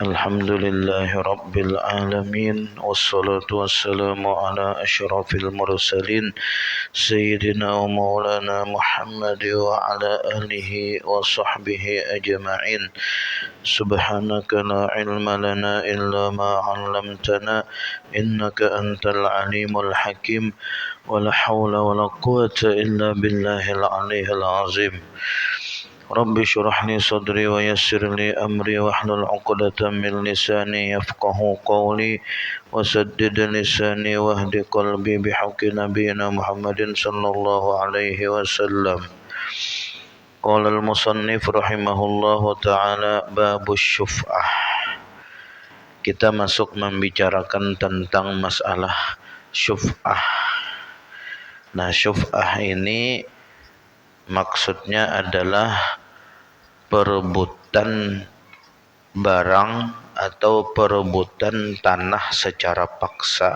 الحمد لله رب العالمين والصلاة والسلام على أشرف المرسلين سيدنا ومولانا محمد وعلى آله وصحبه أجمعين سبحانك لا علم لنا إلا ما علمتنا إنك أنت العليم الحكيم ولا حول ولا قوة إلا بالله العلي العظيم رب اشرح لي صدري ويسر لي أمري واحلل عقدة من لساني يفقه قولي وسدد لساني واهد قلبي بحق نبينا محمد صلى الله عليه وسلم قال المصنف رحمه الله تعالى باب الشفعة. Kita masuk membicarakan tentang masalah syuf'ah. Nah, syuf'ah ini maksudnya adalah perebutan barang atau perebutan tanah secara paksa,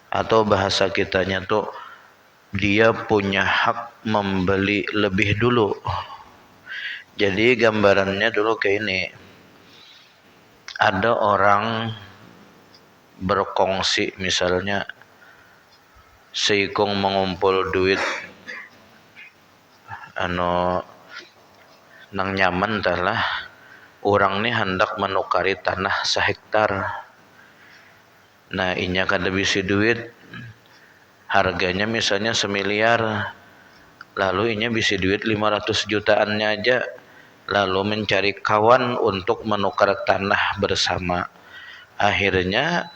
atau bahasa kitanya tuh dia punya hak membeli lebih dulu. Jadi gambarannya dulu kayak ini, ada orang berkongsi, misalnya seikung mengumpul duit nang nyaman talah orang ni hendak menukari tanah sehektar. Nah, inya kada bisi duit, harganya misalnya 1 miliar, lalu inya bisi duit 500 jutaannya aja, lalu mencari kawan untuk menukar tanah bersama. Akhirnya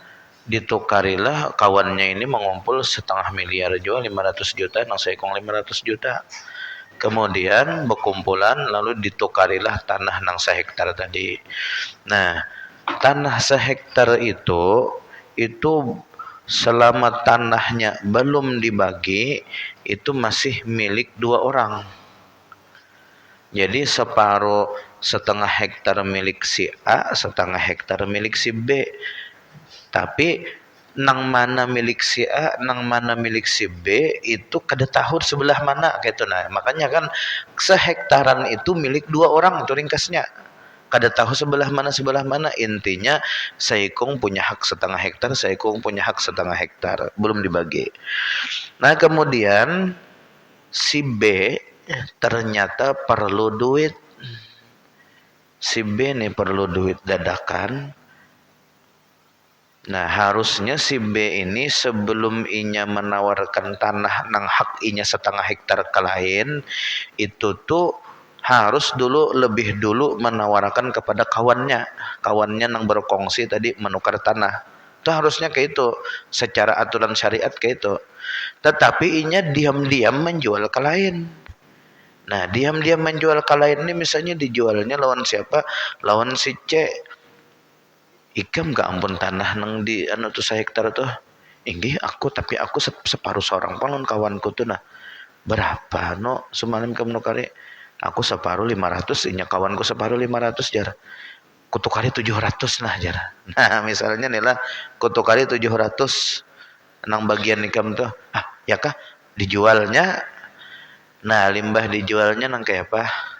ditukarilah, kawannya ini mengumpul 500 miliar jual 500 juta, nang seikung 500 juta. Kemudian berkumpulan lalu ditukarilah tanah nang sehektar tadi. Nah, tanah sehektar itu selama tanahnya belum dibagi itu masih milik 2 orang. Jadi separuh, setengah hektar milik si A, setengah hektar milik si B. Tapi nang mana milik si A, nang mana milik si B itu kada tahu sebelah mana gitu. Nah, makanya kan sehektaran itu milik 2 orang itu ringkasnya. Kada tahu sebelah mana. Intinya seikung punya hak setengah hektar, seikung punya hak setengah hektar, belum dibagi. Nah, kemudian si B ternyata perlu duit. Si B nih perlu duit dadakan. Nah, harusnya si B ini sebelum inya menawarkan tanah nang hak inya setengah hektar ke lain, itu tuh harus lebih dulu menawarkan kepada kawannya nang berkongsi tadi menukar tanah. Itu harusnya kayak itu, secara aturan syariat kayak itu. Tetapi inya diam-diam menjual ke lain. Nah, diam-diam menjual ke lain ini misalnya dijualnya lawan siapa? Lawan si C. Ikam gak ampun tanah nang di tuh sehektar tuh. Inggih aku, tapi aku separuh seorang palon kawanku tuh. Nah, berapa no semalam kamu nukari? Aku separuh 500, inya kawanku separuh 500 jar. Kutukari 700 lah jar. Nah, misalnya nih lah kutukari 700 nang bagian ikam tuh. Ah, ya kah dijualnya? Nah, limbah dijualnya nang kayak apa?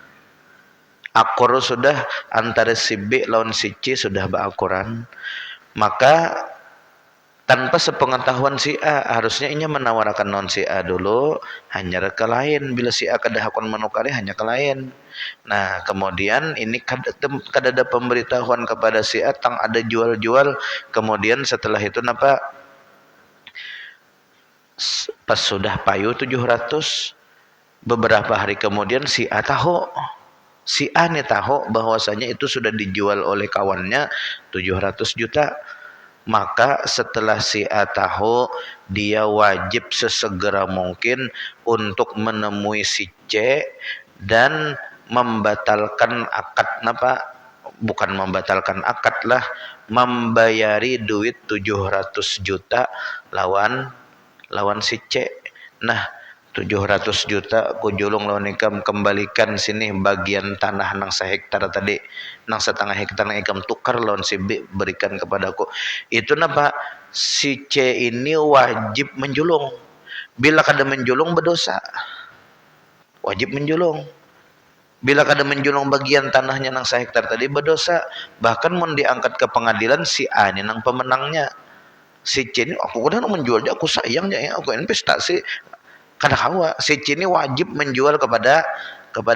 Akor sudah antara si B lawan si C sudah berakuran, maka tanpa sepengetahuan si A harusnya inya menawarkan non si A dulu hanya ke lain. Bila si A kada hakon menukari hanya ke lain. Nah, kemudian ini kada ada pemberitahuan kepada si A tang ada jual-jual. Kemudian setelah itu napa, pas sudah payu 700, beberapa hari kemudian si A tahu. Si A nih tahu bahwasanya itu sudah dijual oleh kawannya 700 juta. Maka setelah si A tahu, dia wajib sesegera mungkin untuk menemui si C dan membatalkan akad bukan membatalkan akad lah, membayari duit 700 juta lawan si C. Nah, 700 juta ku julung lawan ikam, kembalikan sini bagian tanah nang sehektar tadi, nang setengah hektar nang ikam tukar lawan si B, berikan kepadaku. Itu napa? Si C ini wajib menjulung. Bila kada menjulung berdosa. Wajib menjulung. Bila kada menjulung bagian tanahnya nang sehektar tadi berdosa. Bahkan mau diangkat ke pengadilan si A ini nang pemenangnya. Si C ini aku udah menjual dia, aku sayangnya ya, aku investasi. Kada kawa si C ini wajib menjual kepada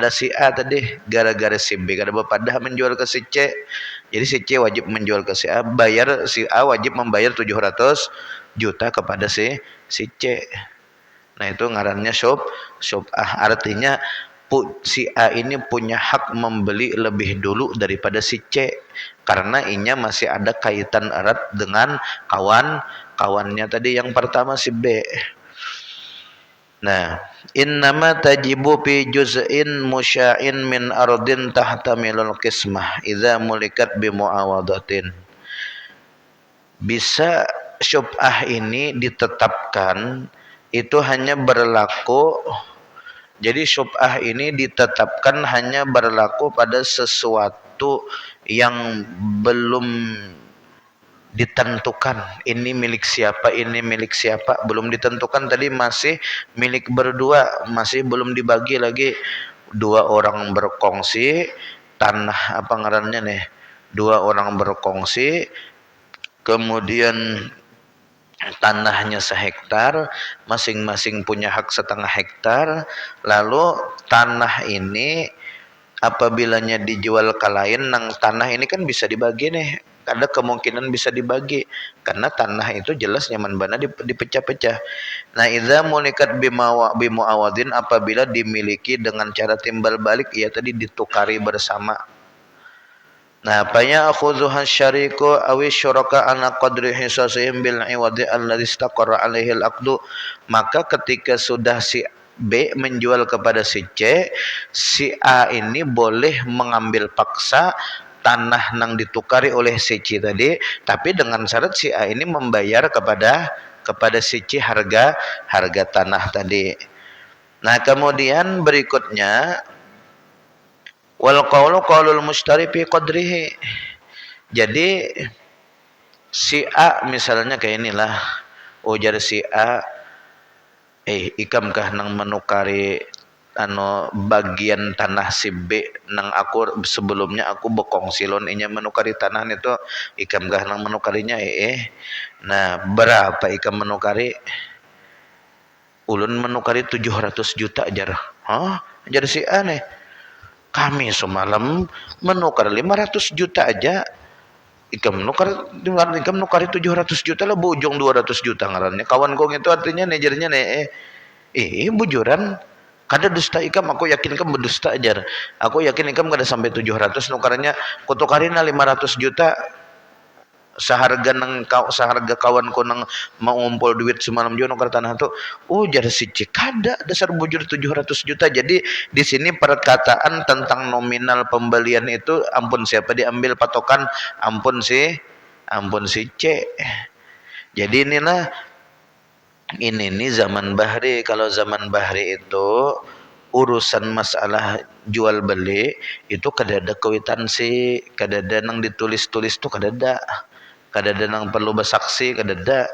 si A tadi, gara-gara si B kada bepadah menjual ke si C. Jadi si C wajib menjual ke si A, bayar si A wajib membayar 700 juta kepada si C. Nah itu ngarannya syubhah. Artinya si A ini punya hak membeli lebih dulu daripada si C karena inya masih ada kaitan erat dengan kawannya tadi yang pertama si B. Nah, innama tajibu fi juz'in musya'in min ardin tahtamilul qismah idza mulikat bi muawadatin. Bisa syubhah ini ditetapkan itu hanya berlaku, jadi syubhah ini ditetapkan hanya berlaku pada sesuatu yang belum ditentukan ini milik siapa, ini milik siapa, belum ditentukan tadi, masih milik berdua, masih belum dibagi lagi. Dua orang berkongsi tanah, apa ngarannya nih, dua orang berkongsi, kemudian tanahnya sehektar, masing-masing punya hak setengah hektar. Lalu tanah ini apabilanya dijual ke lain, nang tanah ini kan bisa dibagi nih, ada kemungkinan bisa dibagi karena tanah itu jelas nyaman bana dipecah-pecah. Nah, idza mulikat bimuawadin, apabila dimiliki dengan cara timbal balik, ya tadi ditukari bersama. Nah, faya akhudhuha syariku awi syuraka ana qadri hisasihim bil iwadi alladhi istaqarra alaihi al-aqdu. Maka ketika sudah si B menjual kepada si C, si A ini boleh mengambil paksa tanah nang ditukari oleh si C tadi, tapi dengan syarat si A ini membayar kepada si C harga tanah tadi. Nah, kemudian berikutnya wal qawlu qaulul mushtari fi qadrihi. Jadi si A misalnya kayak inilah, ujar si A, ikam kah nang menukari bagian tanah si B nang aku sebelumnya aku bekongsi lon inya menukari tanah itu, ikam kah nang menukarinya. Nah, berapa ikam menukari? Ulun menukari 700 juta jar. Jar si A nih, kami semalam menukar 500 juta aja. Ikam nukari 700 juta lah, bujung 200 juta ngarannya. Kawan kong itu artinya nejernya bujuran. Kada dusta ikam, aku yakin ikam berdusta ajar. Aku yakin ikam kada sampai 700 nukarnya. Kutukarin 500 juta. Seharga kawanku nang mau ngumpul duit semalam juga nukar tanah tuh. Jar si C, kada dasar bujur 700 juta. Jadi di sini perkataan tentang nominal pembelian itu ampun siapa diambil patokan, ampun si C. Jadi inilah ini zaman bahri. Kalau zaman bahri itu urusan masalah jual beli itu kada ada kwitansi, kada ada nang ditulis-tulis tuh, kada ada nang perlu bersaksi, kada ada.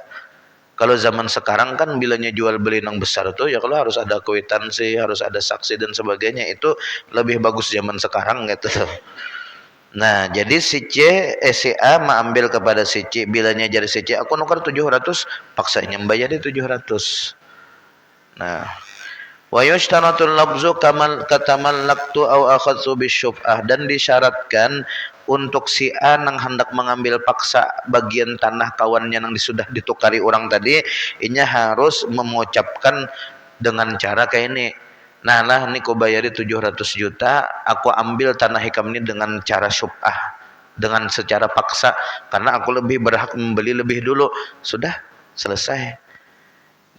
Kalau zaman sekarang kan bilanya jual beli nang besar tuh ya kalau harus ada kwitansi, harus ada saksi dan sebagainya. Itu lebih bagus zaman sekarang gitu. Nah, jadi si A mengambil kepada si C, bilanya jadi si C, aku nukar 700, paksanya membayar di 700. Nah, wa yushtaratul lafzu katamallaktu au akhadtu bisyubhah, dan disyaratkan untuk si A nang hendak mengambil paksa bagian tanah kawannya nang sudah ditukari orang tadi, inya harus mengucapkan dengan cara kayak ini. Nah lah, ini ku bayari 700 juta, aku ambil tanah hikam ini dengan cara syubhah, dengan secara paksa, karena aku lebih berhak membeli lebih dulu. Sudah, selesai.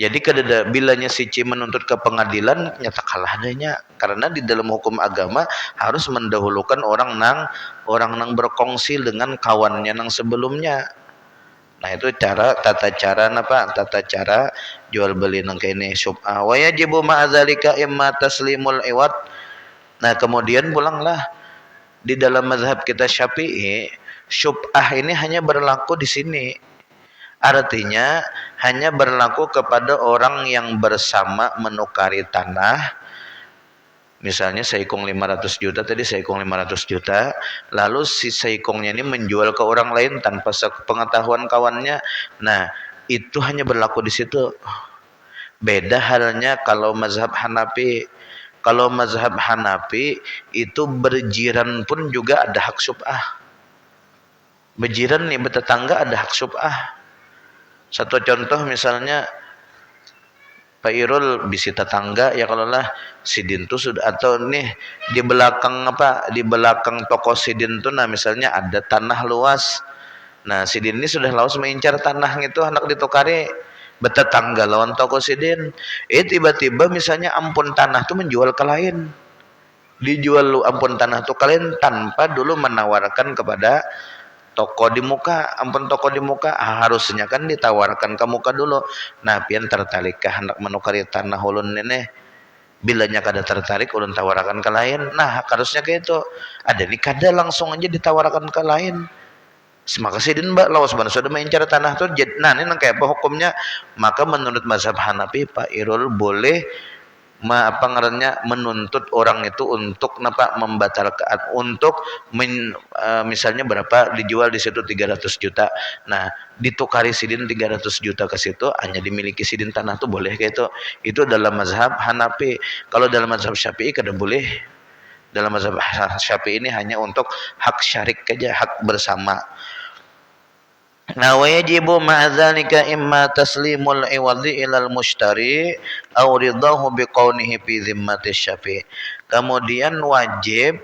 Jadi kada bilanya si C menuntut ke pengadilan, nyata kalah adanya. Karena di dalam hukum agama harus mendahulukan orang nang berkongsi dengan kawannya nang sebelumnya. Nah, itu tata cara jual beli nang kene syubhah. Wa yajibu ma'adzalika imma taslimul iwad. Nah, kemudian pulanglah di dalam mazhab kita Syafi'i, syubhah ini hanya berlaku di sini. Artinya hanya berlaku kepada orang yang bersama menukari tanah Misalnya Saikong 500 juta tadi, Saikong 500 juta, lalu si Saikongnya ini menjual ke orang lain tanpa sepengetahuan kawannya. Nah, itu hanya berlaku di situ. Beda halnya kalau mazhab Hanafi. Kalau mazhab Hanafi itu berjiran pun juga ada hak syub'ah. Berjiran nih, bertetangga ada hak syub'ah. Satu contoh misalnya Pak Irul bisi tetangga ya, kalau lah Sidin tuh sudah, atau nih di belakang di belakang toko Sidin tuh, nah misalnya ada tanah luas, nah Sidin ini sudah lawas mengincar tanah itu anak ditukari bertetangga lawan toko Sidin, tiba-tiba misalnya ampun tanah tuh menjual ke lain, dijual lu ampun tanah tuh kalian tanpa dulu menawarkan kepada toko di muka, ampun toko di muka, harusnya kan ditawarkan ke muka dulu. Nah, pian tertarikkah hendak menukari tanah ulun ini, bilanya kada tertarik ulun tawarkan ke lain. Nah, harusnya kayak itu. Ada nih kada langsung aja ditawarkan ke lain. Maka sidin mbak lawas bana sudah mengincar tanah tuh. Nah, ini kayak apa hukumnya? Maka menurut mazhab Hanafi, Pak Irul boleh menuntut orang itu untuk membatalkan, untuk misalnya berapa dijual di situ 300 juta. Nah, ditukari sidin 300 juta ke situ, hanya dimiliki sidin tanah tuh boleh kayak itu. Itu dalam mazhab Hanafi. Kalau dalam mazhab Syafi'i kada boleh. Dalam mazhab Syafi'i ini hanya untuk hak syarik aja, hak bersama. Nah, wajibu ma'adzalika imma taslimul iwadhi ilal mushtari aw ridahu biqaunihi fi zimmati syafi'. Kemudian wajib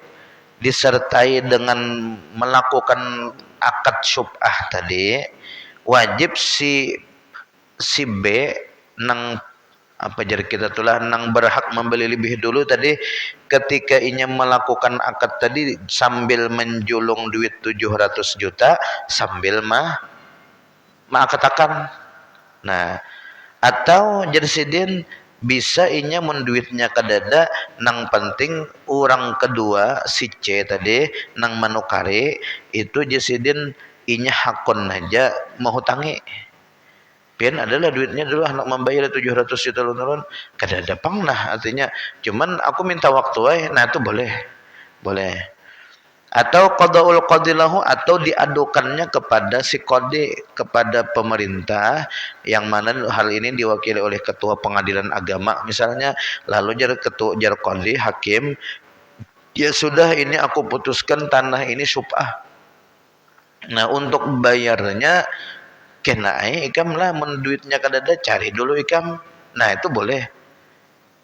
disertai dengan melakukan akad syub'ah tadi, wajib si B nang jadi kita tulah nang berhak membeli lebih dulu tadi, ketika inya melakukan akad tadi sambil menjulung duit 700 juta sambil katakan. Nah, atau jadi sidin bisa inya menduitnya kadada, nang penting orang kedua si C tadi nang menukari itu jasidin inya hakon aja menghutangi. Pian adalah duitnya dulu anak membayar 700 juta lunurun kadada pangnah, artinya cuman aku minta waktu nah itu boleh. Atau qadaul qadilahu, atau diadukannya kepada si qadi, kepada pemerintah, yang mana hal ini diwakili oleh ketua pengadilan agama misalnya, lalu jar qadi hakim, ya sudah ini aku putuskan tanah ini syub'ah. Nah, untuk bayarnya kenai ikam lah, menduitnya kadada cari dulu ikam. Nah, itu boleh.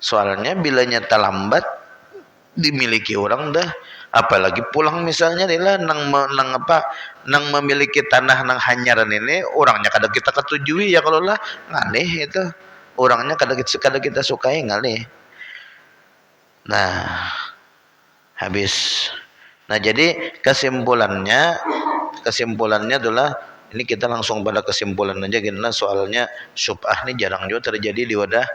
Soalnya bilanya terlambat dimiliki orang dah, apalagi pulang misalnya dia nang memiliki tanah nang hanyaran ini, orangnya kada kita ketujui ya, kalau lah ngalih itu orangnya kada kita sukai ngalih. Nah, habis. Nah, jadi kesimpulannya adalah ini, kita langsung pada kesimpulan aja karena soalnya syub'ah ini jarang juga terjadi di wadah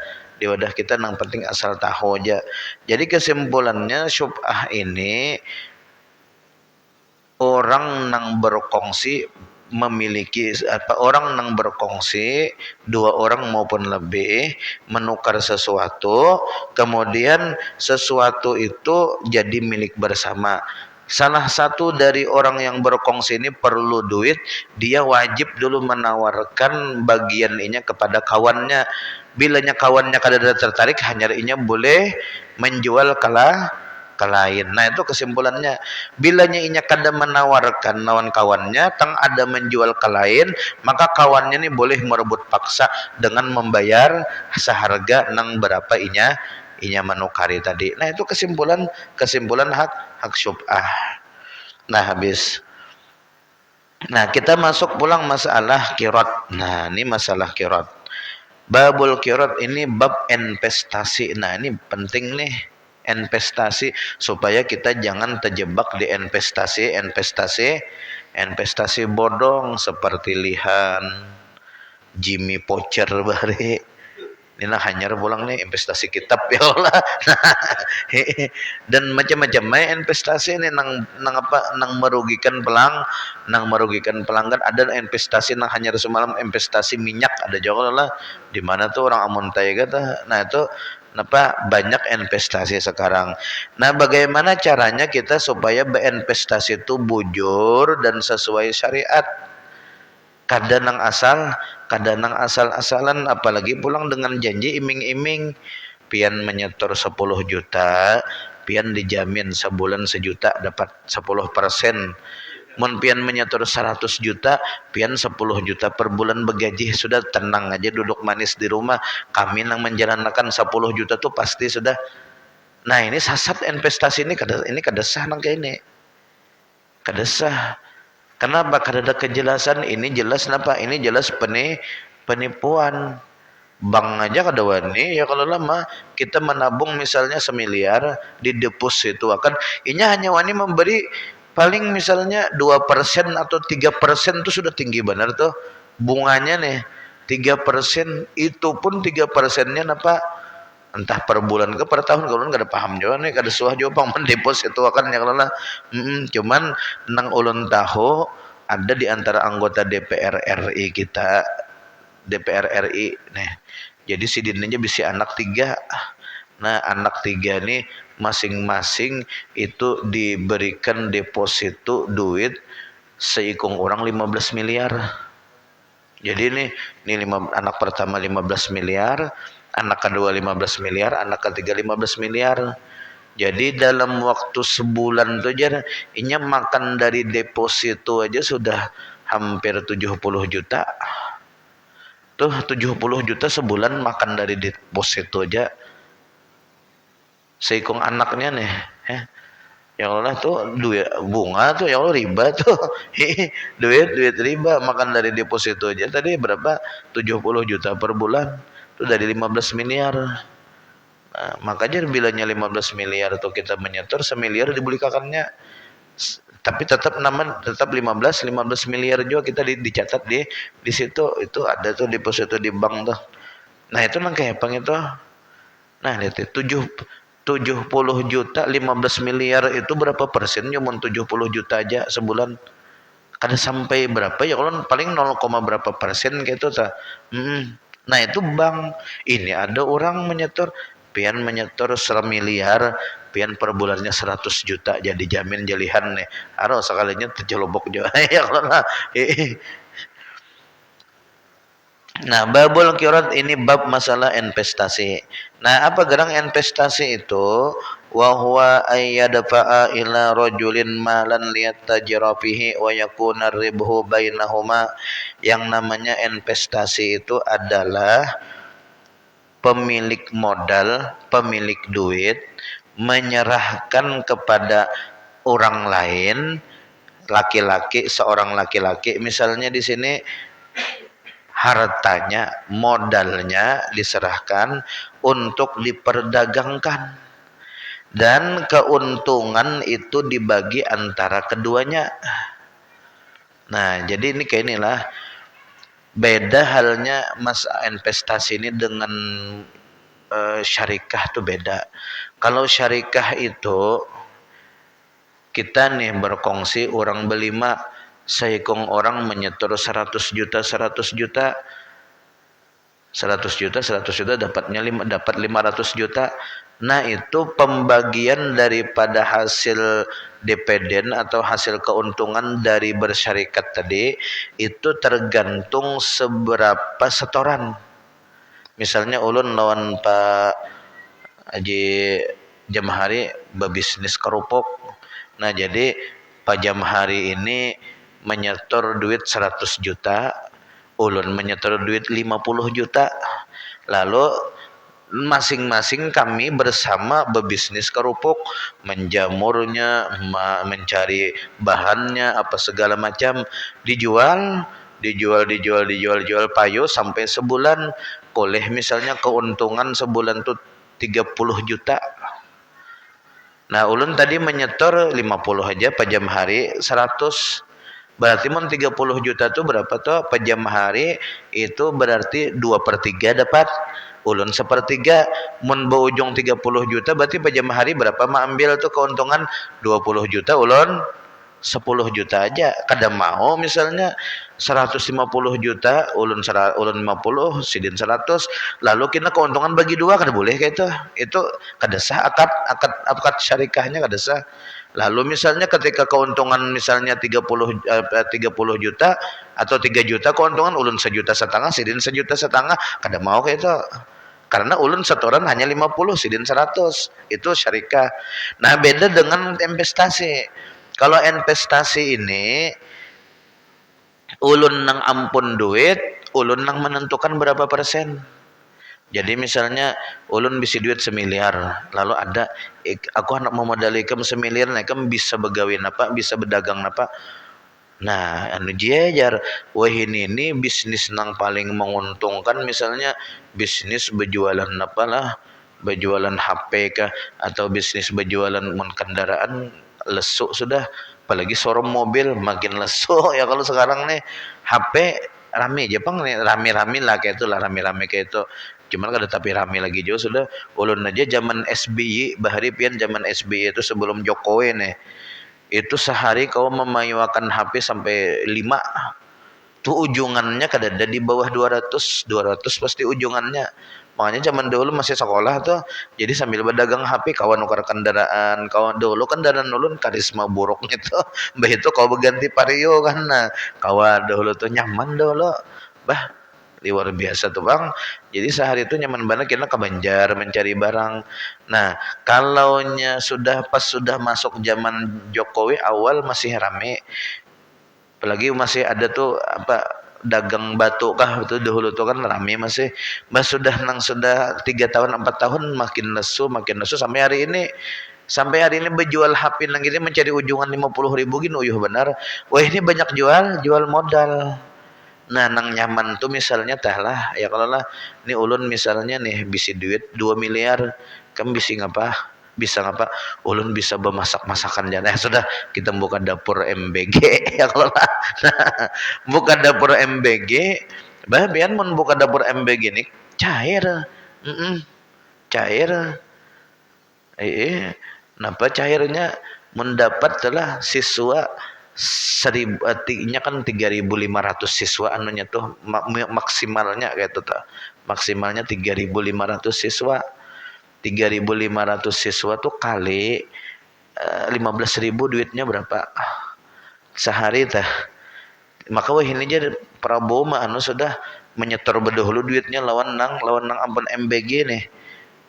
kita, yang penting asal tahu aja. Jadi kesimpulannya syub'ah ini orang nang berkongsi memiliki orang nang berkongsi, dua orang maupun lebih menukar sesuatu, kemudian sesuatu itu jadi milik bersama. Salah satu dari orang yang berkongsi ini perlu duit, dia wajib dulu menawarkan bagian ini kepada kawannya. Bilanya kawannya kada tertarik, hanya inya boleh menjual ke lain. Nah, itu kesimpulannya. Bilanya inya kada menawarkan lawan kawannya, tang ada menjual ke lain, maka kawannya ini boleh merebut paksa dengan membayar seharga nang berapa inya menukari tadi. Nah, itu kesimpulan hak syub'ah. Nah, habis. Nah, kita masuk pulang masalah kirot. Nah, ini masalah kirot. Babul kirot ini bab investasi. Nah, ini penting nih, investasi, supaya kita jangan terjebak di investasi bodong seperti lihan, Jimmy Pocher bari. Ini hanyar pulang nih investasi kitab ya Allah. Dan macam-macam investasi ini nang merugikan pelanggan. Ada investasi nang hanyar semalam investasi minyak, ada juga lah di mana tuh orang amun taiga. Nah, itu Napa banyak investasi sekarang. Nah, bagaimana caranya kita supaya berinvestasi itu bujur dan sesuai syariat? Kadanang asal-asalan, apalagi pulang dengan janji iming-iming, pian menyetor 10 juta, pian dijamin sebulan sejuta dapat 10%. Mun pian menyetor 100 juta, pian 10 juta per bulan begaji, sudah tenang aja, duduk manis di rumah. Kami yang menjalankan 10 juta tuh pasti sudah. Nah, ini sasat investasi ini kadesah nang kayak ini. Kadesah. Kenapa? Karena ada kejelasan, ini jelas napa? Ini jelas penipuan. Bank aja kada wani ya, kalau lama kita menabung misalnya 1 miliar di deposito akan inya hanya wani memberi paling misalnya 2% atau 3% tuh sudah tinggi benar tuh bunganya nih. 3% itu pun 3%-nya napa? Entah per bulan ke per tahun, kalau nggak ada paham juga nih, kada suah juga pang mendeposito akan ya kalau lah. Cuman nang ulun tahu ada di antara anggota DPR RI kita, DPR RI nih. Jadi sidinnya bisa anak 3. Nah, anak 3 nih masing-masing itu diberikan deposito duit seikung orang 15 miliar. Jadi nih anak pertama 15 miliar, anak kedua 15 miliar, anak ketiga 15 miliar. Jadi dalam waktu sebulan tuh aja inya makan dari deposito aja sudah hampir 70 juta. Tuh 70 juta sebulan makan dari deposito aja. Seikung anaknya nih, ya Allah tuh duit bunga tuh, ya Allah riba tuh. duit riba makan dari deposito aja tadi berapa? 70 juta per bulan. Itu dari 15 miliar. Nah, makanya bilanya 15 miliar tuh kita menyetor 1 miliar dibulikakannya. Tapi tetap 15 miliar juga kita dicatat di situ, itu ada tuh deposito di bank tuh. Nah, itu nang kayak apa itu. Nah, lihat 70 juta 15 miliar itu berapa persen? Cuma 70 juta aja sebulan. Kada sampai berapa ya, kalau paling 0, berapa persen gitu ta. Nah, itu bank. Ini ada orang pian menyetor 1 miliar, pian per bulannya 100 juta jadi jamin jalihan nih. Harus sekalinya terjelobok juga. Ya Allah. Nah, babul qirat ini bab masalah investasi. Nah, apa gerang investasi itu? Wa huwa ayyadfa'a ila rajulin malan liyatajira fihi wa yakuna ribhu bainahuma. Yang namanya investasi itu adalah pemilik modal, pemilik duit menyerahkan kepada orang lain, seorang laki-laki misalnya di sini, hartanya, modalnya diserahkan untuk diperdagangkan dan keuntungan itu dibagi antara keduanya. Nah, jadi ini kayak inilah beda halnya mas investasi ini dengan syarikah tuh beda. Kalau syarikah itu kita nih berkongsi orang berlima, seikung orang menyetor 100 juta dapat 500 juta. Nah, itu pembagian daripada hasil dividen atau hasil keuntungan dari bersyarikat tadi itu tergantung seberapa setoran. Misalnya ulun lawan Pak Haji Jamhari berbisnis kerupuk. Nah, jadi Pak Jamhari ini menyetor duit 100 juta, ulun menyetor duit 50 juta. Lalu masing-masing kami bersama berbisnis kerupuk, menjamurnya, mencari bahannya apa segala macam, dijual payo sampai sebulan, boleh misalnya keuntungan sebulan tuh 30 juta. Nah, ulun tadi menyetor 50 aja, Pak Jamhari 100. Berarti mun 30 juta tuh berapa tuh? Pak Jamhari itu berarti 2/3 dapat. Ulun 1/3. Mun berujung 30 juta berarti Pak Jamhari berapa ambil tuh keuntungan? 20 juta ulun 10 juta aja kada mau misalnya 150 juta ulun 50 sidin 100 lalu kita keuntungan bagi dua kada boleh kayak itu kada sah akad syarikahnya kada sah. Lalu misalnya ketika keuntungan misalnya 30 juta atau 3 juta keuntungan ulun 1,5 juta sidin 1,5 juta kada mau kayak itu. Karena ulun setoran hanya 50 sidin 100 itu syarikah. Nah beda dengan investasi. Kalau investasi ini ulun nang ampun duit, ulun nang menentukan berapa persen. Jadi misalnya ulun bisi duit 1 miliar, lalu ada aku anak mau modal ikam 1 miliar, nah ikam bisa begawin apa, bisa berdagang apa. Nah, anu jejar, wah ini bisnis nang paling menguntungkan misalnya bisnis berjualan apalah, berjualan HP kah atau bisnis berjualan kendaraan lesu sudah, apalagi showroom mobil makin lesu ya kalau sekarang nih HP rame Jepang nih rame-rame lah kayak itulah rame-rame kayak itu. Cuman kada tapi rame lagi juga sudah ulun aja zaman SBY bahari pian zaman SBY itu sebelum Jokowi nih itu sehari kau memayuakan HP sampai 5 tuh ujungannya kada ada di bawah 200 pasti ujungannya. Makanya zaman dulu masih sekolah tuh jadi sambil berdagang HP kawan nukar kendaraan kawan dulu kendaraan ulun karisma buruk gitu bah itu kau berganti Vario kan nah kawan dulu tuh nyaman dulu bah luar biasa tuh bang. Jadi sehari itu nyaman banget kita ke Banjar mencari barang. Nah kalaunya sudah masuk zaman Jokowi awal masih rame apalagi masih ada tuh apa dagang batu kah itu dahulu tuh kan rame masih mas sudah 3 tahun 4 tahun makin lesu sampai hari ini berjual HP nang ini mencari ujungan 50.000 gini uyuh benar wah ini banyak jual modal. Nah nang nyaman tuh misalnya tah lah ya kalau lah ini ulun misalnya nih bisi duit 2 miliar kamu bisa ngapa ulun bisa bermasak masakan jana sudah kita buka dapur MBG ya kalau lah nah, buka dapur MBG bah biar mun buka dapur MBG nih cair cair napa cairnya mendapat telah siswa 1.000 nya kan 3.500 siswa anunya tuh maksimalnya kayak itu tuh maksimalnya 3.500 siswa 3.500 siswa tuh kali 15.000 duitnya berapa sehari tah maka wah ini jadi Prabowo mah anu sudah menyetor bedahulu duitnya lawan nang ampun MBG nih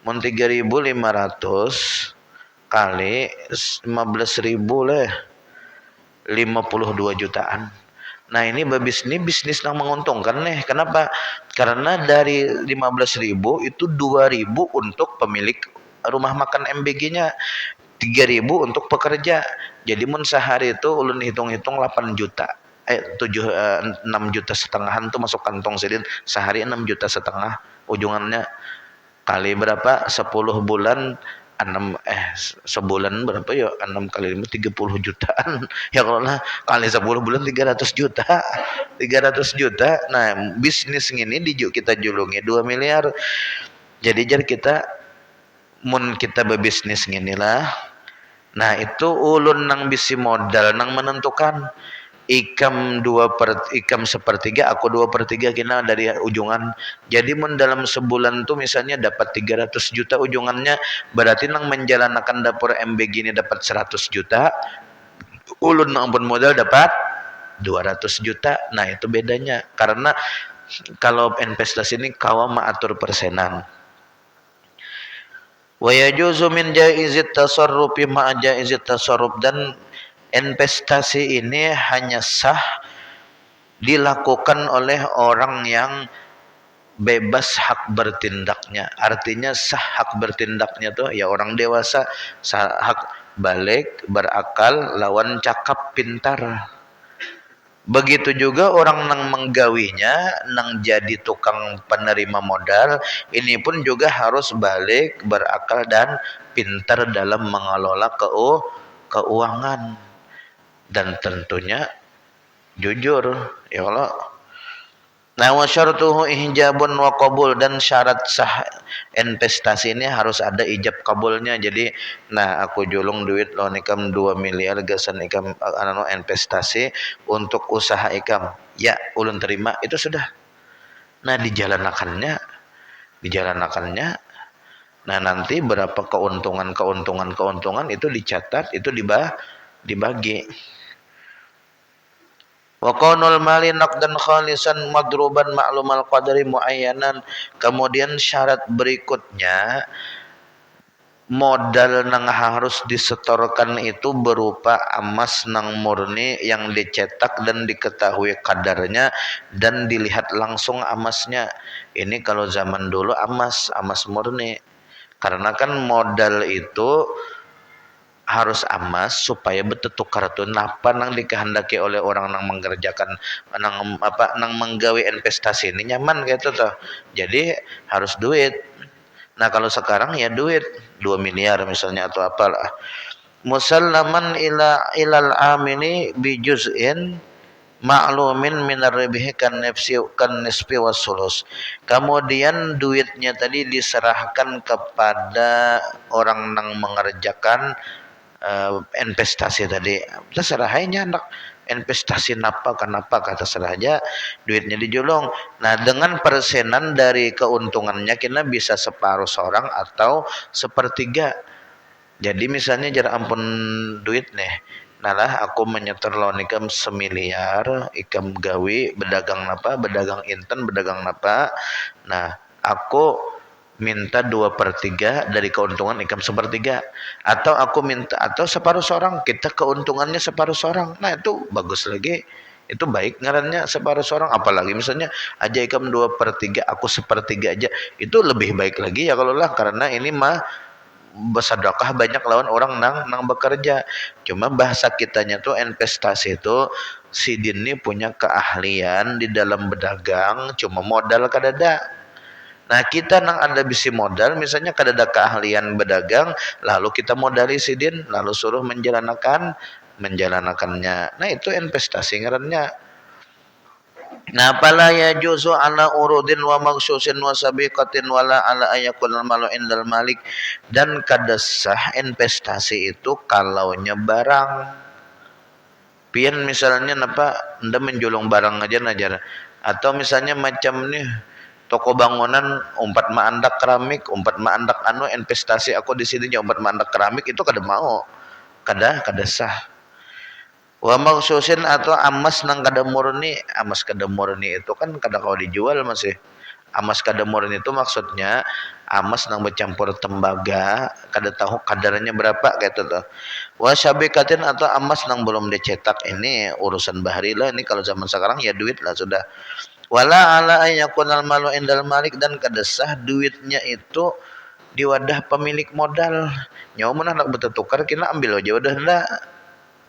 mun 3.500 kali 15.000 lah 52 jutaan. Nah ini bisnis yang menguntungkan nih. Kenapa? Karena dari 15.000 itu 2.000 untuk pemilik rumah makan MBG-nya, 3.000 untuk pekerja. Jadi mun sehari itu ulun hitung-hitung 8 juta. 6 juta setengahan tuh masuk kantong sidin sehari 6 juta setengah ujungannya kali berapa 10 bulan 6 sebulan berapa ya 6 kali 5 30 jutaan ya kalau lah kali 10 bulan 300 juta 300 juta nah bisnis ini kita julungi 2 miliar jadi kita mun kita berbisnis ngini lah nah itu ulun nang bisi modal nang menentukan ikam sepertiga aku 2/3 kena dari ujungan jadi mun dalam sebulan tuh misalnya dapat 300 juta ujungannya berarti nang menjalankan dapur MBG ini dapat 100 juta ulun ampun modal dapat 200 juta nah itu bedanya karena kalau investasi ini kawam mengatur persenan wa yajuzu min jaizit tasarrufi ma jaizit tasarruf dan investasi ini hanya sah dilakukan oleh orang yang bebas hak bertindaknya. Artinya sah hak bertindaknya tuh ya orang dewasa sah hak balik, berakal, lawan cakap pintar. Begitu juga orang nang menggawinya, nang jadi tukang penerima modal, ini pun juga harus balik, berakal dan pintar dalam mengelola keuangan. Dan tentunya jujur ya Allah Nah, wa syartuhu ihjabun wa qabul, dan syarat sah investasi ini harus ada ijab kabulnya. Jadi, nah aku julung duit lawan ikam 2 miliar gasan ikam anu investasi untuk usaha ikam. Ya, ulun terima, itu sudah. Nah, dijalanakannya. Nah, nanti berapa keuntungan itu dicatat, itu dibagi. Wa qaunul mali naqdan khalisan madruban ma'lumal qadari muayyanan. Kemudian syarat berikutnya, modal nang harus disetorkan itu berupa emas nang murni yang dicetak dan diketahui kadarnya dan dilihat langsung emasnya. Ini kalau zaman dulu emas murni. Karena kan modal itu harus emas supaya betul tukar tuh napa nang dikehendaki oleh orang nang mengerjakan nang menggawe investasi ini nyaman gitu tuh. Jadi harus duit. Nah, kalau sekarang ya duit 2 miliar misalnya atau apalah. Musallaman ilal amini bi juz'in ma'lumin minar ribhi kan nisfi wasulus. Kemudian duitnya tadi diserahkan kepada orang yang mengerjakan investasi tadi. Terserah aja nak investasi napa kenapa kata aja duitnya dijulung. Nah, dengan persenan dari keuntungannya kita bisa separuh seorang atau sepertiga. Jadi misalnya jar ampun duit nih, nalah aku menyetor lawan ikam 1 miliar, ikam gawi bedagang inten, bedagang napa. Nah, aku minta 2/3 dari keuntungan ikam sepertiga, atau aku minta atau separuh seorang, kita keuntungannya separuh seorang. Nah, itu bagus lagi, itu baik ngarannya separuh seorang. Apalagi misalnya aja ikam 2/3, aku sepertiga aja, itu lebih baik lagi ya kalau lah, karena ini mah bersedekah banyak lawan orang nang bekerja. Cuma bahasa kitanya tuh investasi itu si Dini punya keahlian di dalam berdagang, cuma modal kadada. Nah, kita nang ada bisi modal, misalnya kadada keahlian berdagang, lalu kita modali si Din, lalu suruh menjalankannya. Nah, itu investasi ngarannya. Nah, pala ya juzu ala urudin wa maksusin wa sabiqatin wala ala ayakul malu indal malik. Dan kadesah investasi itu kalau barang. Pian misalnya napa anda menjulung barang aja najar, atau misalnya macam nih toko bangunan umpat maandak keramik, umpat maandak anu investasi aku di sini umpat maandak keramik, itu kada mau, kada sah. Wa maksusin atau emas kada murni itu kan kada kau dijual masih. Emas kada murni itu maksudnya emas nang bercampur tembaga, kada tahu kadarnya berapa kayak itu tuh. Wa syabikatin atau emas nang belum dicetak, ini urusan bahari lah, ini kalau zaman sekarang ya duit lah sudah. Wala ala ayakunal malu indal malik, dan kadesah duitnya itu di wadah pemilik modal. Nyawa mana nak bertukar kena ambil aja udah ndak.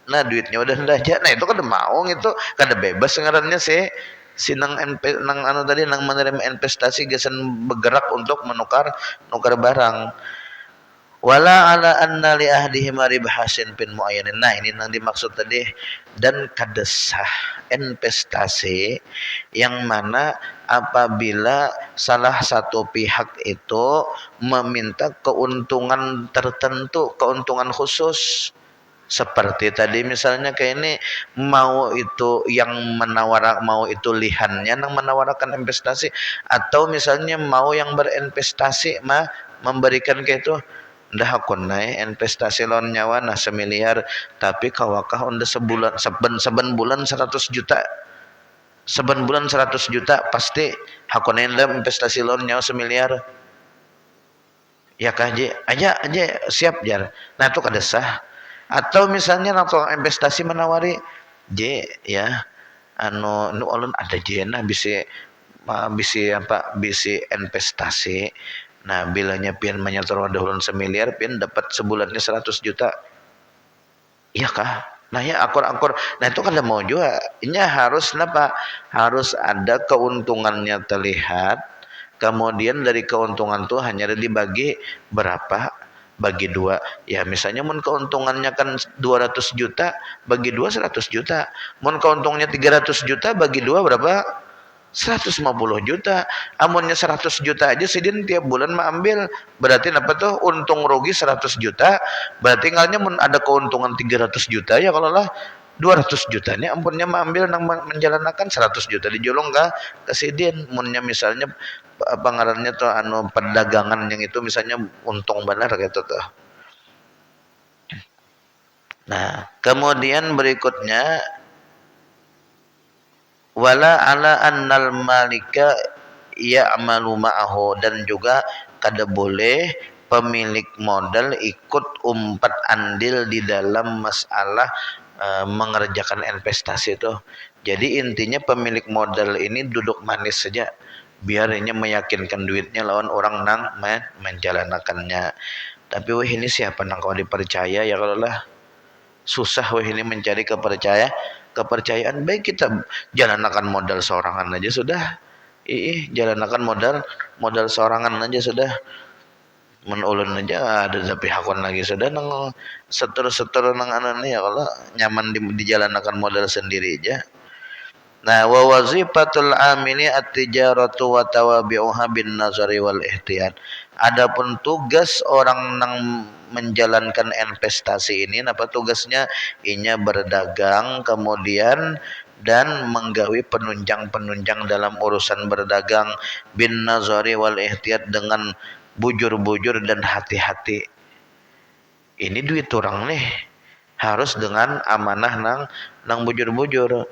Nah, duitnya udah aja. Nah, itu kan mau itu kada bebas ngarannya si nang anu tadi nang menerima investasi gesan bergerak untuk nukar barang. Wala ala anna li ahdihi maribhasin bin muayyanin. Nah, ini nang dimaksud tadi, dan kadesah investasi yang mana apabila salah satu pihak itu meminta keuntungan tertentu, keuntungan khusus. Seperti tadi misalnya kayak ini, mau itu lihannya yang menawarkan investasi, atau misalnya mau yang berinvestasi mah memberikan kayak itu, ndah aku naik investasi lawan nyawa 1 miliar, tapi kawakah onda seben bulan 100 juta, seben bulan 100 juta pasti aku naik investasi lawan nyawa 1 miliar. Ya kah aja siap jar. Nah, itu kada sah. Atau misalnya langsung investasi menawari ya anu nu ulun ada jena bisi investasi. Nah, bilanya pian menyetor ulun 1 miliar, pian dapat sebulannya 100 juta. Iya kah? Nah, ya akur-akur. Nah, itu kan mau juga. Ini harus apa? Harus ada keuntungannya terlihat. Kemudian dari keuntungan itu hanya dibagi berapa? Bagi 2. Ya, misalnya mun keuntungannya kan 200 juta, bagi 2 100 juta. Mun keuntungannya 300 juta, bagi 2 berapa? 150 juta. Amunnya 100 juta aja sidin tiap bulan mah ambil. Berarti apa tuh? Untung rugi 100 juta. Berarti ngalnya ada keuntungan 300 juta ya kalau lah 200 jutanya ampunnya mah ambil nang menjalankan 100 juta dijolong ke sidin. Munnya misalnya apa ngarannya tuh anu perdagangan yang itu misalnya untung benar gitu tuh. Nah, kemudian berikutnya wala ala annal malika ya'malu ma'ahu, dan juga kada boleh pemilik modal ikut umpat andil di dalam masalah mengerjakan investasi itu. Jadi intinya pemilik modal ini duduk manis saja biar ini meyakinkan duitnya lawan orang nang menjalankannya. Tapi wah ini siapa nang kau dipercaya ya kalau lah susah wah ini mencari kepercayaan. Baik kita jalankan modal sorangan aja sudah. Jalankan modal sorangan aja sudah. Menulun aja ada tapi hakon lagi sudah nang seter nang anane ya kalau nyaman dijalankan modal sendiri aja. Nah, wa wazifatul amili at-tijaratu wa tawabi'uha bin nazari wal ihtiyat. Adapun tugas orang nang menjalankan investasi ini apa tugasnya? Inya berdagang kemudian dan menggawi penunjang-penunjang dalam urusan berdagang bin nazari wal ihtiyat dengan bujur-bujur dan hati-hati. Ini duit orang nih harus dengan amanah nang bujur-bujur.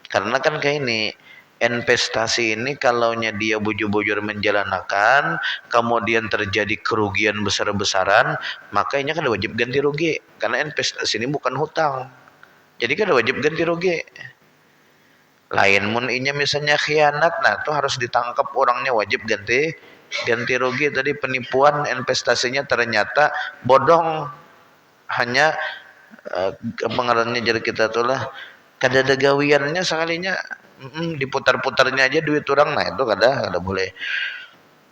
Karena kan kayak ini investasi ini kalaunya dia bujur-bujur menjalankan kemudian terjadi kerugian besar-besaran, makanya kan wajib ganti rugi karena investasi ini bukan hutang. Jadi kan wajib ganti rugi. Lain mun inya misalnya khianat, nah itu harus ditangkap orangnya wajib ganti rugi. Tadi penipuan investasinya ternyata bodong, hanya pengaruhnya jadi kita tuh lah kada ada gawiannya sekalinya diputar-putarnya aja duit orang, nah itu kada boleh.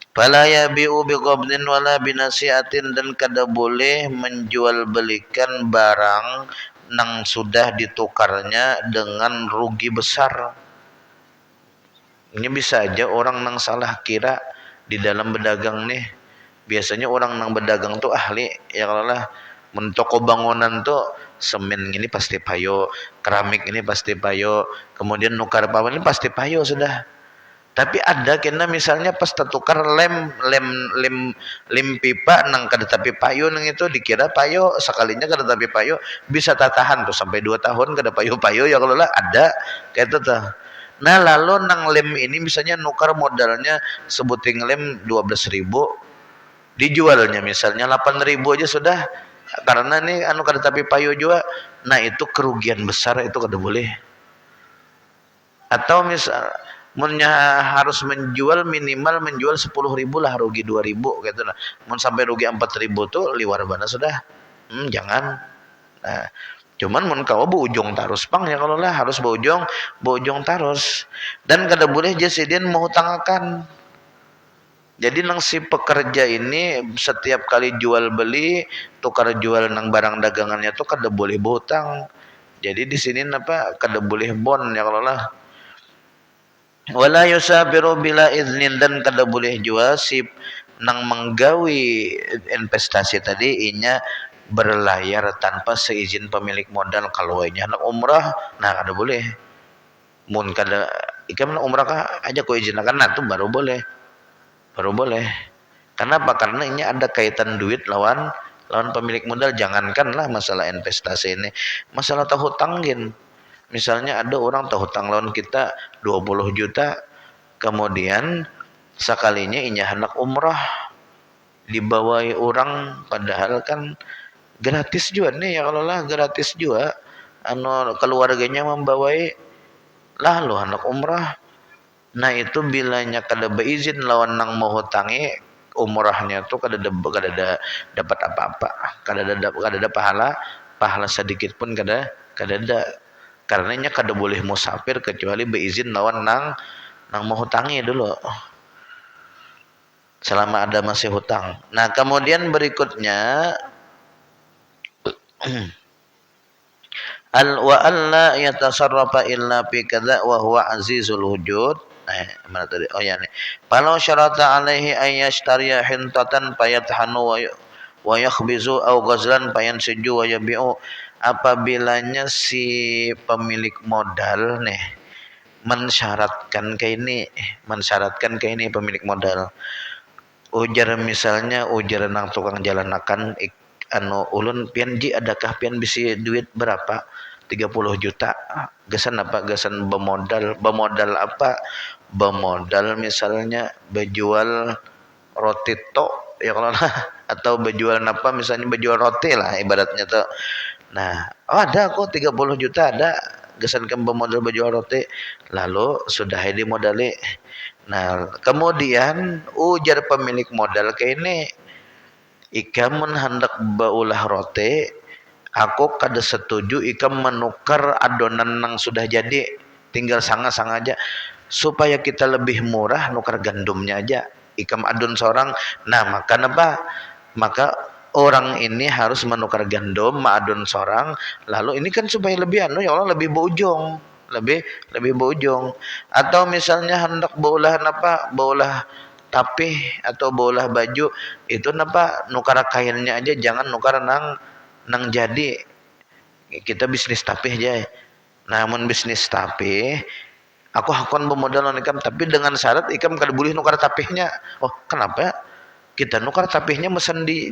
Fala yabi'u biqabdin wala binasiatin, dan kada boleh menjual belikan barang nang sudah ditukarnya dengan rugi besar. Ini bisa aja orang nang salah kira di dalam berdagang nih. Biasanya orang nang berdagang tuh ahli ya kalau lah mentoko bangunan tuh semen ini pasti payo, keramik ini pasti payo, kemudian nukar papan ini pasti payo sudah. Tapi ada kena misalnya pas tertukar lem pipa nang kada tapi payo nang itu dikira payo, sekalinya kada tapi payo bisa tatahan tuh sampai 2 tahun kada payo-payo ya kalau lah ada kayak itu tuh. Nah lalu nang lem ini misalnya nukar modalnya sebuting lem 12.000, dijualnya misalnya 8.000 aja sudah, karena nih anu kada tapi payo juga. Nah itu kerugian besar, itu kada boleh. Atau misal harus menjual minimal menjual 10.000 lah, rugi 2.000 gitu lah. Mun sampai rugi 4.000 tuh liwar bana sudah. Jangan. Nah, cuman mun kau beujung tarus pang ya kalau lah harus beujung tarus. Dan kada boleh jasidin menghutangkan. Jadi nang si pekerja ini setiap kali jual beli tukar jual nang barang dagangannya tuh kada boleh berhutang. Jadi di sini apa kada boleh bon ya kalau lah. Wala yusabiru bila iznin, dan kada boleh jual sip nang menggawi investasi tadi inya berlayar tanpa seizin pemilik modal. Kalau inya nak umrah, nah kada boleh. Mun kada ikan umrah kah aja ko izinakan, nah itu baru boleh. Kenapa? Karena ini ada kaitan duit lawan pemilik modal. Jangankanlah masalah investasi ini, masalah tahu hutangin. Misalnya ada orang tahu hutang lawan kita 20 juta, kemudian sekalinya inya hendak umrah dibawai orang, padahal kan gratis juga nih ya kalau lah gratis juga anu keluarganya membawai lah lo hendak umrah. Nah itu bilanya kada beizin lawan nang mau hutangi, umrahnya tuh kada ada dapat apa-apa, kada ada pahala sedikit pun kada ada. Karenanya kada boleh musafir kecuali beizin lawan nang mau hutangi dulu. Selama ada masih hutang. Nah, kemudian berikutnya wa alla yatasarrafa illa fi kadza wa huwa azizul wujud. Mana tadi? Oh ya nih. Kalau syarata alaihi ayyashtariya hintatan fayathanu wa yakhbizu au ghazlan fayansiju wa yabi'u. Apabilanya si pemilik modal nih mensyaratkan ke ini pemilik modal. Ujar nang tukang jalanakan ulun pian ji adakah pian bisi duit berapa 30 juta gesan apa gesan bemodal apa bemodal misalnya berjual roti tok ya kalau atau berjual apa misalnya berjual roti lah ibaratnya tuh. Nah, oh ada kok 30 juta ada gesan kan bemodal berjual roti lalu sudah dimodali. Nah, kemudian ujar pemilik modal ke ini ikam hendak baulah roti, aku kada setuju ikam menukar adonan yang sudah jadi, tinggal sanga-sanga aja supaya kita lebih murah nukar gandumnya aja. Ikam adon seorang, nah maka apa? Maka orang ini harus menukar gandum, adon seorang, lalu ini kan supaya lebih ya Allah lebih berujung, lebih berujung. Atau misalnya hendak baulah tapih atau baulah baju itu nukar kainnya aja jangan nukar nang jadi kita bisnis tapih aja. Namun bisnis tapih aku akan bermodal ikam tapi dengan syarat ikam kada boleh nukar tapihnya. Oh kenapa? Kita nukar tapihnya mesen di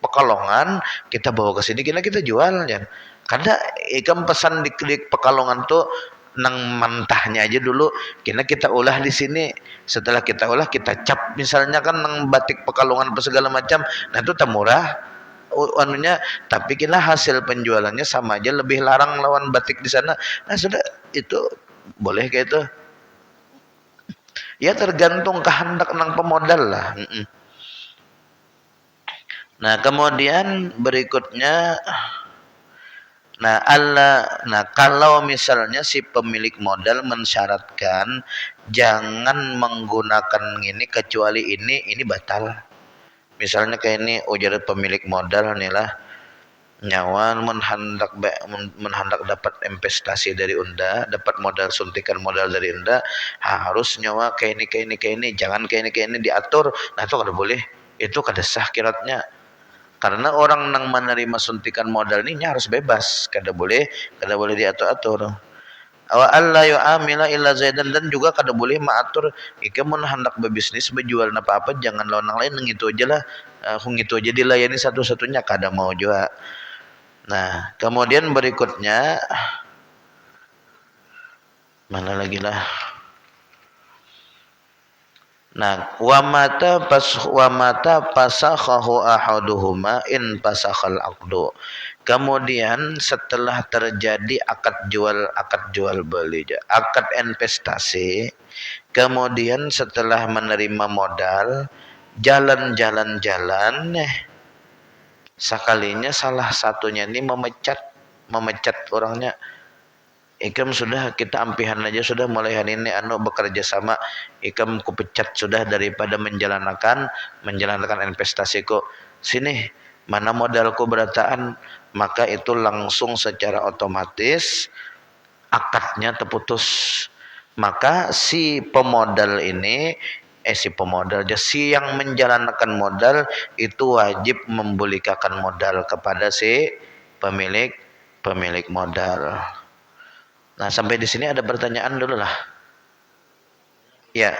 Pekalongan kita bawa ke sini kita jual ya. Karena ikam pesan di Pekalongan tuh nang mentahnya aja dulu kita olah di sini, setelah kita olah kita cap misalnya kan nang batik Pekalongan apa segala macam, nah itu tak murah anunya tapi kita hasil penjualannya sama aja lebih larang lawan batik di sana. Nah sudah itu boleh kayak itu ya tergantung kehendak nang pemodal lah. Nah kemudian berikutnya Nah, kalau misalnya si pemilik modal mensyaratkan jangan menggunakan ini kecuali ini batal. Misalnya kayak ini ujar pemilik modal nih lah nyawa menhandak dapat investasi dari unda, dapat modal suntikan modal dari unda, harus nyawa kayak ini, jangan kayak ini diatur. Nah itu kada boleh, itu kada sah kiratnya. Karena orang yang menerima suntikan modal ini harus bebas, kada boleh diatur-atur. Wa alla yu'amila illa zaidan dan juga kada boleh mengatur ikam mun hendak berbisnis berjual apa-apa jangan lawan orang lain ngitu aja lah. Ngitu aja dilayani satu-satunya kada mau juga. Nah, kemudian berikutnya mana lagi lah? Nah, wa mata pasakhahu ahaduhuma in pasakhal aqdu. Kemudian setelah terjadi akad jual beli, akad investasi, kemudian setelah menerima modal, jalan sekalinya salah satunya ini memecat orangnya. Ikam sudah kita ampihan aja sudah mulai hari ini bekerja sama ikam kupecat sudah daripada menjalankan investasiku sini mana modalku berataan maka itu langsung secara otomatis akadnya terputus maka si pemodal ini si yang menjalankan modal itu wajib membolehkan modal kepada si pemilik modal. Nah, sampai di sini ada pertanyaan dulu lah. Ya.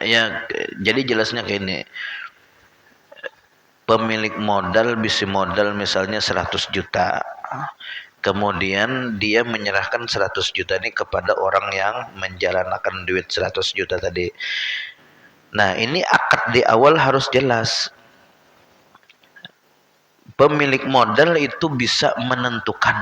Ya, jadi jelasnya kayak ini. Pemilik modal bisi modal misalnya 100 juta. Kemudian dia menyerahkan 100 juta ini kepada orang yang menjalankan duit 100 juta tadi. Nah, ini akad di awal harus jelas. Pemilik modal itu bisa menentukan